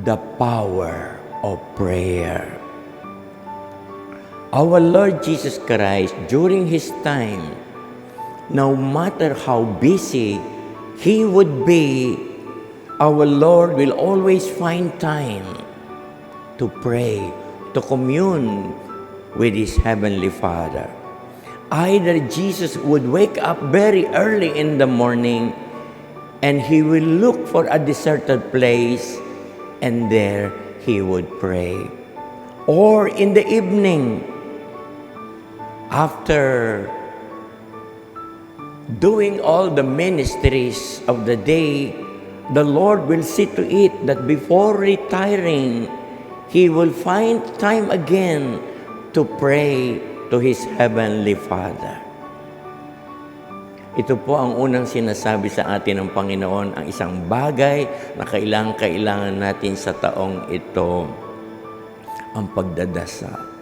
the power of prayer. Our Lord Jesus Christ, during His time, no matter how busy He would be, our Lord will always find time to pray, to commune with His Heavenly Father. Either Jesus would wake up very early in the morning and He will look for a deserted place and there He would pray. Or in the evening, after doing all the ministries of the day, the Lord will see to it that before retiring, He will find time again to pray to His Heavenly Father. Ito po ang unang sinasabi sa atin ng Panginoon, ang isang bagay na kailangan natin sa taong ito, ang pagdadasal.